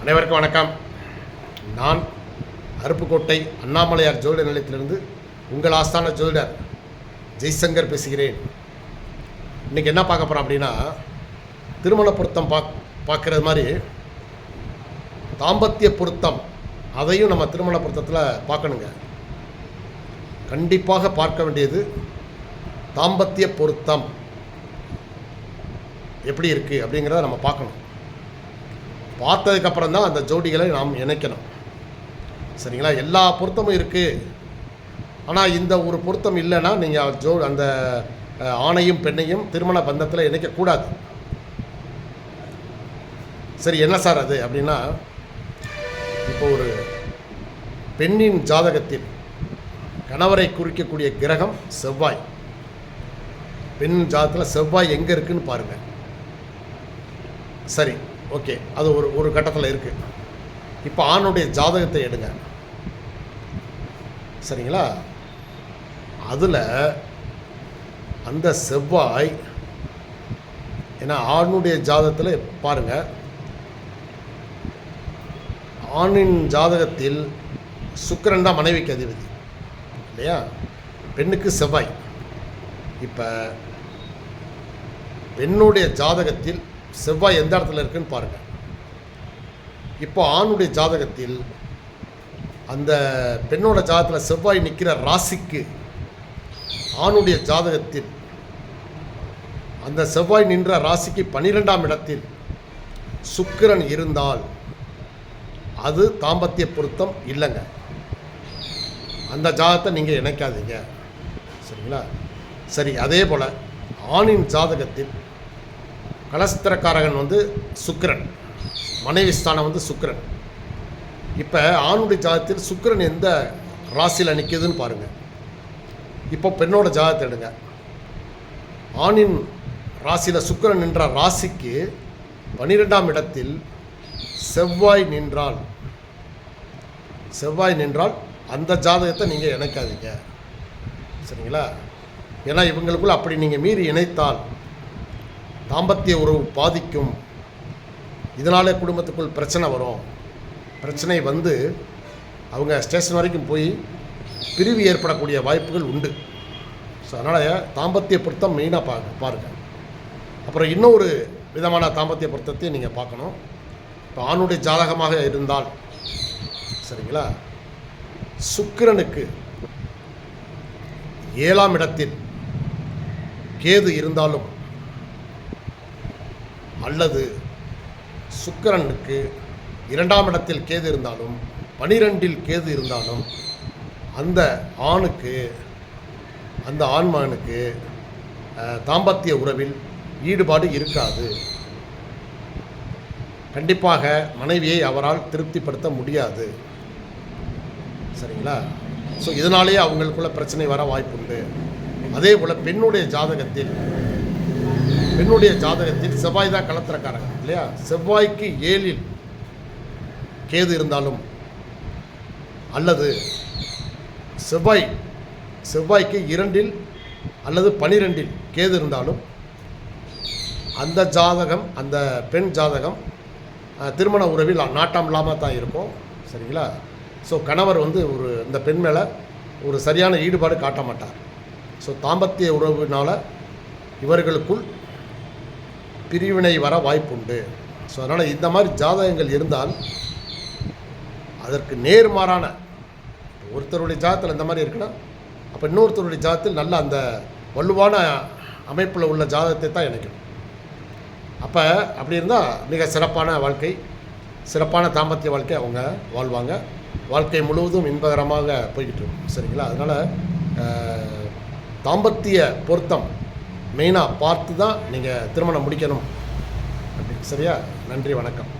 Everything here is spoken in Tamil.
அனைவருக்கும் வணக்கம். நான் அருப்புக்கோட்டை அண்ணாமலையார் ஜோதிட நிலையத்திலிருந்து உங்கள் ஆஸ்தான ஜோதிடர் ஜெய்சங்கர் பேசுகிறேன். இன்றைக்கி என்ன பார்க்க போகிறோம் அப்படின்னா, திருமண பொருத்தம் பார்க்குறது மாதிரி தாம்பத்திய பொருத்தம் அதையும் நம்ம திருமண பொருத்தத்தில் பார்க்கணுங்க. கண்டிப்பாக பார்க்க வேண்டியது தாம்பத்திய பொருத்தம் எப்படி இருக்குது அப்படிங்கிறத நம்ம பார்க்கணும். பார்த்ததுக்கப்புறம் தான் அந்த ஜோடிகளை நாம் இணைக்கணும். சரிங்களா? எல்லா பொருத்தமும் இருக்குது, ஆனால் இந்த ஒரு பொருத்தம் இல்லைன்னா நீங்கள் அந்த ஆணையும் பெண்ணையும் திருமண பந்தத்தில் இணைக்கக்கூடாது. சரி, என்ன சார் அது அப்படின்னா, இப்போ ஒரு பெண்ணின் ஜாதகத்தில் கணவரை குறிக்கக்கூடிய கிரகம் செவ்வாய். பெண் ஜாதகத்தில் செவ்வாய் எங்கே இருக்குன்னு பாருங்கள். சரி, ஓகே, அது ஒரு கட்டத்தில் இருக்குது. இப்போ ஆணுடைய ஜாதகத்தை எடுங்க. சரிங்களா? அதில் அந்த செவ்வாய், ஏன்னா ஆணுடைய ஜாதகத்தில் பாருங்கள், ஆணின் ஜாதகத்தில் சுக்கிரன் தான் மனைவிக்கு அதிபதி இல்லையா? பெண்ணுக்கு செவ்வாய். இப்போ பெண்ணுடைய ஜாதகத்தில் செவ்வாய் எந்த இடத்துல இருக்குன்னு பாருங்கள். இப்போ ஆணுடைய ஜாதகத்தில் அந்த பெண்ணோட ஜாதகத்தில் செவ்வாய் நிற்கிற ராசிக்கு ஆணுடைய ஜாதகத்தில் அந்த செவ்வாய் நின்ற ராசிக்கு 12ஆம் இடத்தில் சுக்கிரன் இருந்தால் அது தாம்பத்திய பொருத்தம் இல்லைங்க. அந்த ஜாதகத்தை நீங்கள் இணைக்காதீங்க. சரிங்களா? சரி, அதே போல் ஆணின் ஜாதகத்தில் கலஸ்திரக்காரகன் சுக்கிரன், மனைவி ஸ்தானம் சுக்கிரன். இப்போ ஆணுடைய ஜாதகத்தில் சுக்கிரன் எந்த ராசியில் நிற்கிதுன்னு பாருங்கள். இப்போ பெண்ணோட ஜாதகத்தை எடுங்க. ஆணின் ராசியில் சுக்கிரன் நின்ற ராசிக்கு 12ஆம் இடத்தில் செவ்வாய் நின்றால் அந்த ஜாதகத்தை நீங்கள் இணைக்காதீங்க. சரிங்களா? ஏன்னா இவங்களுக்குள்ள அப்படி நீங்கள் மீறி இணைத்தால் தாம்பத்திய உறவு பாதிக்கும். இதனாலே குடும்பத்துக்குள் பிரச்சனை வரும். பிரச்சனை அவங்க ஸ்டேஷன் வரைக்கும் போய் பிரிவு ஏற்படக்கூடிய வாய்ப்புகள் உண்டு. ஸோ அதனால் தாம்பத்திய பொருத்தம் மெயினாக பாருங்கள். அப்புறம் இன்னொரு விதமான தாம்பத்திய பொருத்தத்தையும் நீங்கள் பார்க்கணும். இப்போ ஆணுடைய ஜாதகமாக இருந்தால், சரிங்களா, சுக்கிரனுக்கு 7ஆம் இடத்தில் கேது இருந்தாலும் அல்லது சுக்கிரனுக்கு 2ஆம் இடத்தில் கேது இருந்தாலும் 12இல் கேது இருந்தாலும் அந்த ஆண்மகனுக்கு தாம்பத்திய உறவில் ஈடுபாடு இருக்காது. கண்டிப்பாக மனைவியை அவரால் திருப்திப்படுத்த முடியாது. சரிங்களா? ஸோ இதனாலேயே அவங்களுக்குள்ள பிரச்சனை வர வாய்ப்புண்டு. அதே போல் பெண்ணுடைய ஜாதகத்தில் செவ்வாய் தான் கலத்திரக்காரங்க இல்லையா? செவ்வாய்க்கு 7இல் கேது இருந்தாலும் அல்லது செவ்வாய்க்கு 2இல் அல்லது 12இல் கேது இருந்தாலும் அந்த ஜாதகம், அந்த பெண் ஜாதகம் திருமண உறவில் நாட்டம் இல்லாமல் தான் இருக்கும். சரிங்களா? ஸோ கணவர் இந்த பெண் மேலே ஒரு சரியான ஈடுபாடு காட்ட மாட்டார். ஸோ தாம்பத்திய உறவுனால் இவர்களுக்குள் பிரிவினை வர வாய்ப்புண்டு. ஸோ அதனால் இந்த மாதிரி ஜாதகங்கள் இருந்தால் அதற்கு நேர்மாறான, ஒருத்தருடைய ஜாதகத்தில் இந்த மாதிரி இருக்குன்னா அப்போ இன்னொருத்தருடைய ஜாதகத்தில் நல்ல அந்த வலுவான அமைப்பில் உள்ள ஜாதகத்தை தான் இணைக்கணும். அப்போ அப்படி இருந்தால் மிக சிறப்பான வாழ்க்கை, சிறப்பான தாம்பத்திய வாழ்க்கை அவங்க வாழ்வாங்க. வாழ்க்கை முழுவதும் இன்பகரமாக போய்கிட்டு இருக்கும். சரிங்களா? அதனால் தாம்பத்திய பொருத்தம் மெயினாக பார்த்து தான் நீங்கள் திருமணம் முடிக்கணும். சரியா? நன்றி, வணக்கம்.